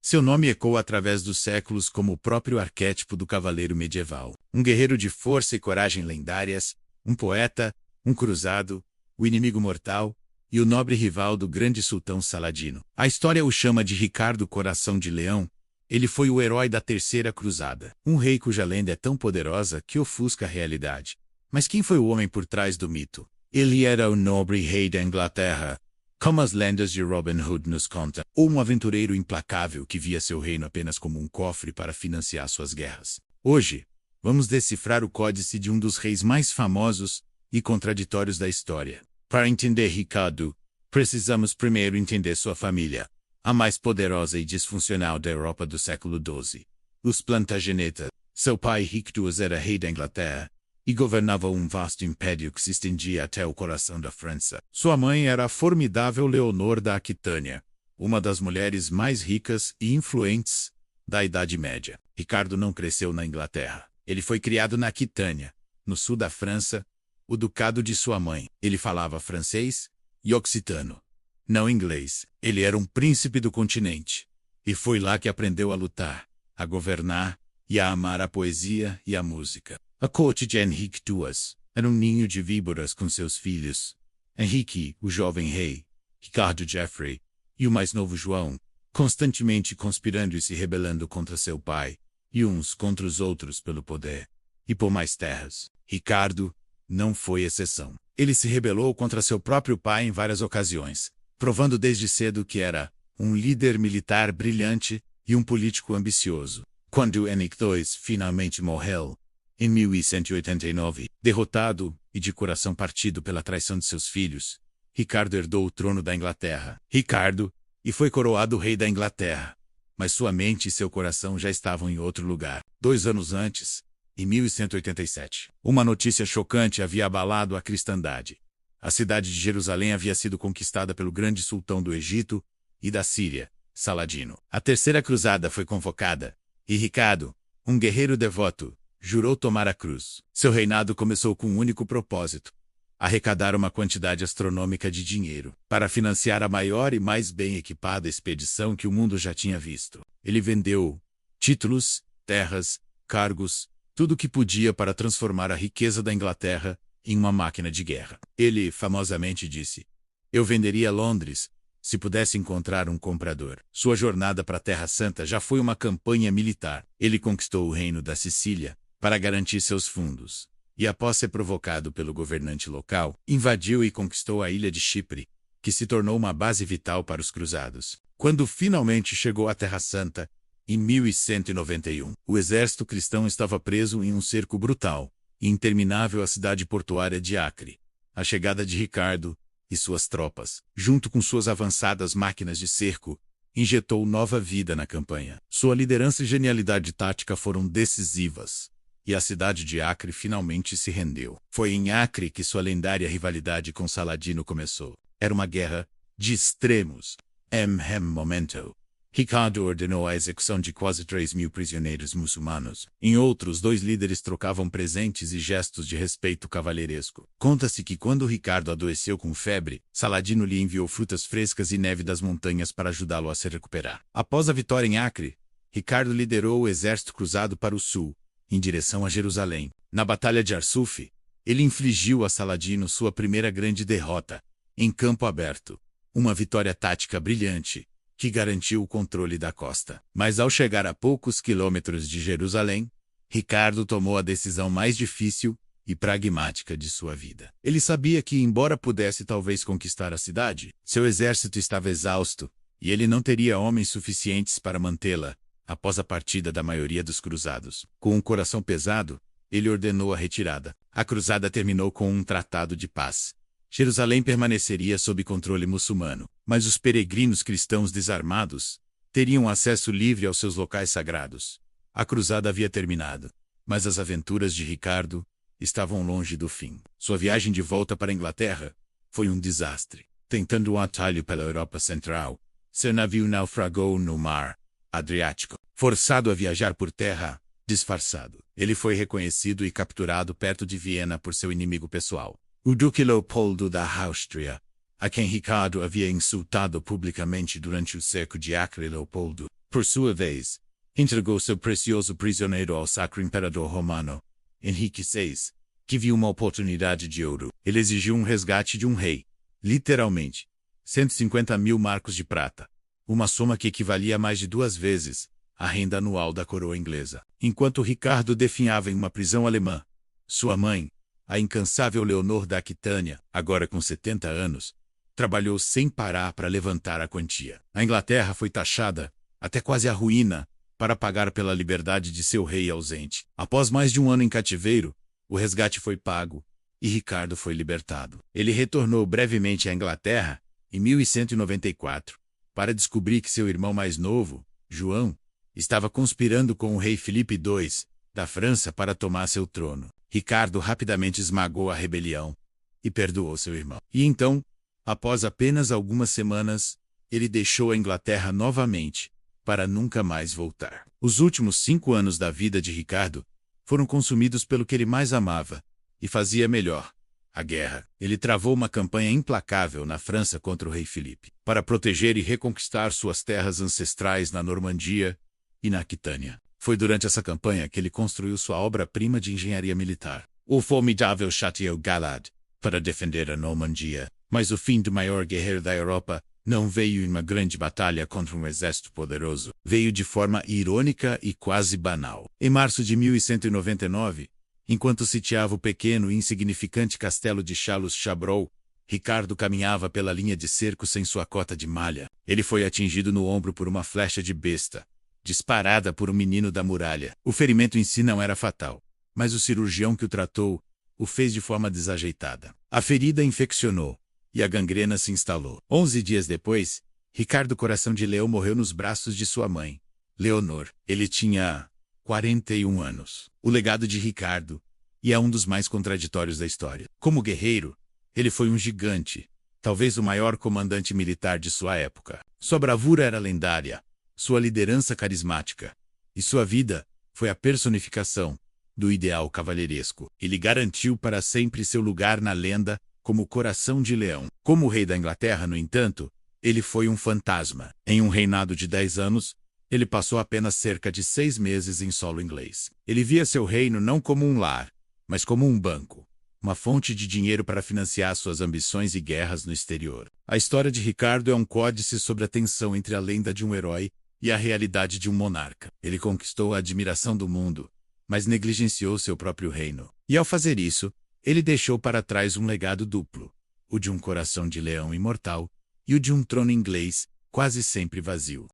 Seu nome ecoa através dos séculos como o próprio arquétipo do cavaleiro medieval. Um guerreiro de força e coragem lendárias, um poeta, um cruzado, o inimigo mortal e o nobre rival do grande sultão Saladino. A história o chama de Ricardo Coração de Leão. Ele foi o herói da Terceira Cruzada, um rei cuja lenda é tão poderosa que ofusca a realidade. Mas quem foi o homem por trás do mito? Ele era o nobre rei da Inglaterra, como as lendas de Robin Hood nos contam, ou um aventureiro implacável que via seu reino apenas como um cofre para financiar suas guerras. Hoje, vamos decifrar o códice de um dos reis mais famosos e contraditórios da história. Para entender Ricardo, precisamos primeiro entender sua família, a mais poderosa e disfuncional da Europa do século XII. Os Plantageneta. Seu pai Ricardo era rei da Inglaterra e governava um vasto império que se estendia até o coração da França. Sua mãe era a formidável Leonor da Aquitânia, uma das mulheres mais ricas e influentes da Idade Média. Ricardo não cresceu na Inglaterra. Ele foi criado na Aquitânia, no sul da França, o ducado de sua mãe. Ele falava francês e occitano, não inglês. Ele era um príncipe do continente. E foi lá que aprendeu a lutar, a governar e a amar a poesia e a música. A corte de Henrique II era um ninho de víboras com seus filhos. Henrique, o jovem rei, Ricardo Geoffrey e o mais novo João, constantemente conspirando e se rebelando contra seu pai, e uns contra os outros pelo poder e por mais terras. Ricardo não foi exceção. Ele se rebelou contra seu próprio pai em várias ocasiões, provando desde cedo que era um líder militar brilhante e um político ambicioso. Quando Henrique II finalmente morreu, em 1189, derrotado e de coração partido pela traição de seus filhos, Ricardo herdou o trono da Inglaterra. Ricardo, e foi coroado rei da Inglaterra. Mas sua mente e seu coração já estavam em outro lugar. 2 anos antes, em 1187, uma notícia chocante havia abalado a cristandade. A cidade de Jerusalém havia sido conquistada pelo grande sultão do Egito e da Síria, Saladino. A Terceira Cruzada foi convocada, e Ricardo, um guerreiro devoto, jurou tomar a cruz. Seu reinado começou com um único propósito: arrecadar uma quantidade astronômica de dinheiro para financiar a maior e mais bem equipada expedição que o mundo já tinha visto. Ele vendeu títulos, terras, cargos, tudo o que podia para transformar a riqueza da Inglaterra em uma máquina de guerra. Ele famosamente disse: "Eu venderia Londres se pudesse encontrar um comprador." Sua jornada para a Terra Santa já foi uma campanha militar. Ele conquistou o reino da Sicília para garantir seus fundos, e após ser provocado pelo governante local, invadiu e conquistou a ilha de Chipre, que se tornou uma base vital para os cruzados. Quando finalmente chegou à Terra Santa, em 1191, o exército cristão estava preso em um cerco brutal e interminável à cidade portuária de Acre. A chegada de Ricardo e suas tropas, junto com suas avançadas máquinas de cerco, injetou nova vida na campanha. Sua liderança e genialidade tática foram decisivas, e a cidade de Acre finalmente se rendeu. Foi em Acre que sua lendária rivalidade com Saladino começou. Era uma guerra de extremos. Momento. Ricardo ordenou a execução de quase 3.000 prisioneiros muçulmanos. Em outros, 2 líderes trocavam presentes e gestos de respeito cavalheiresco. Conta-se que quando Ricardo adoeceu com febre, Saladino lhe enviou frutas frescas e neve das montanhas para ajudá-lo a se recuperar. Após a vitória em Acre, Ricardo liderou o exército cruzado para o sul, em direção a Jerusalém. Na Batalha de Arsuf, ele infligiu a Saladino sua primeira grande derrota, em campo aberto. Uma vitória tática brilhante, que garantiu o controle da costa. Mas ao chegar a poucos quilômetros de Jerusalém, Ricardo tomou a decisão mais difícil e pragmática de sua vida. Ele sabia que, embora pudesse talvez conquistar a cidade, seu exército estava exausto, e ele não teria homens suficientes para mantê-la após a partida da maioria dos cruzados. Com um coração pesado, ele ordenou a retirada. A cruzada terminou com um tratado de paz. Jerusalém permaneceria sob controle muçulmano, mas os peregrinos cristãos desarmados teriam acesso livre aos seus locais sagrados. A cruzada havia terminado, mas as aventuras de Ricardo estavam longe do fim. Sua viagem de volta para a Inglaterra foi um desastre. Tentando um atalho pela Europa Central, seu navio naufragou no mar Adriático. Forçado a viajar por terra, disfarçado, ele foi reconhecido e capturado perto de Viena por seu inimigo pessoal, o Duque Leopoldo da Áustria, a quem Ricardo havia insultado publicamente durante o cerco de Acre. Leopoldo, por sua vez, entregou seu precioso prisioneiro ao Sacro Imperador Romano, Henrique VI, que viu uma oportunidade de ouro. Ele exigiu um resgate de um rei, literalmente, 150.000 marcos de prata, uma soma que equivalia a mais de 2 vezes a renda anual da coroa inglesa. Enquanto Ricardo definhava em uma prisão alemã, sua mãe, a incansável Leonor da Aquitânia, agora com 70 anos, trabalhou sem parar para levantar a quantia. A Inglaterra foi taxada, até quase à ruína, para pagar pela liberdade de seu rei ausente. Após mais de um ano em cativeiro, o resgate foi pago e Ricardo foi libertado. Ele retornou brevemente à Inglaterra em 1194 para descobrir que seu irmão mais novo, João, estava conspirando com o rei Filipe II da França para tomar seu trono. Ricardo rapidamente esmagou a rebelião e perdoou seu irmão. E então, após apenas algumas semanas, ele deixou a Inglaterra novamente para nunca mais voltar. Os últimos 5 anos da vida de Ricardo foram consumidos pelo que ele mais amava e fazia melhor, a guerra. Ele travou uma campanha implacável na França contra o rei Filipe, para proteger e reconquistar suas terras ancestrais na Normandia e na Aquitânia. Foi durante essa campanha que ele construiu sua obra-prima de engenharia militar, o formidável Château Galad, para defender a Normandia. Mas o fim do maior guerreiro da Europa não veio em uma grande batalha contra um exército poderoso. Veio de forma irônica e quase banal. Em março de 1199, enquanto sitiava o pequeno e insignificante castelo de Chalos-Chabrol, Ricardo caminhava pela linha de cerco sem sua cota de malha. Ele foi atingido no ombro por uma flecha de besta, disparada por um menino da muralha. O ferimento em si não era fatal, mas o cirurgião que o tratou o fez de forma desajeitada. A ferida infeccionou e a gangrena se instalou. 11 dias depois, Ricardo Coração de Leão morreu nos braços de sua mãe, Leonor. Ele tinha 41 anos. O legado de Ricardo é um dos mais contraditórios da história. Como guerreiro, ele foi um gigante, talvez o maior comandante militar de sua época. Sua bravura era lendária, sua liderança carismática, e sua vida foi a personificação do ideal cavalheiresco. Ele garantiu para sempre seu lugar na lenda como Coração de Leão. Como rei da Inglaterra, no entanto, ele foi um fantasma. Em um reinado de 10 anos, ele passou apenas cerca de 6 meses em solo inglês. Ele via seu reino não como um lar, mas como um banco, uma fonte de dinheiro para financiar suas ambições e guerras no exterior. A história de Ricardo é um códice sobre a tensão entre a lenda de um herói e a realidade de um monarca. Ele conquistou a admiração do mundo, mas negligenciou seu próprio reino. E ao fazer isso, ele deixou para trás um legado duplo, o de um coração de leão imortal e o de um trono inglês quase sempre vazio.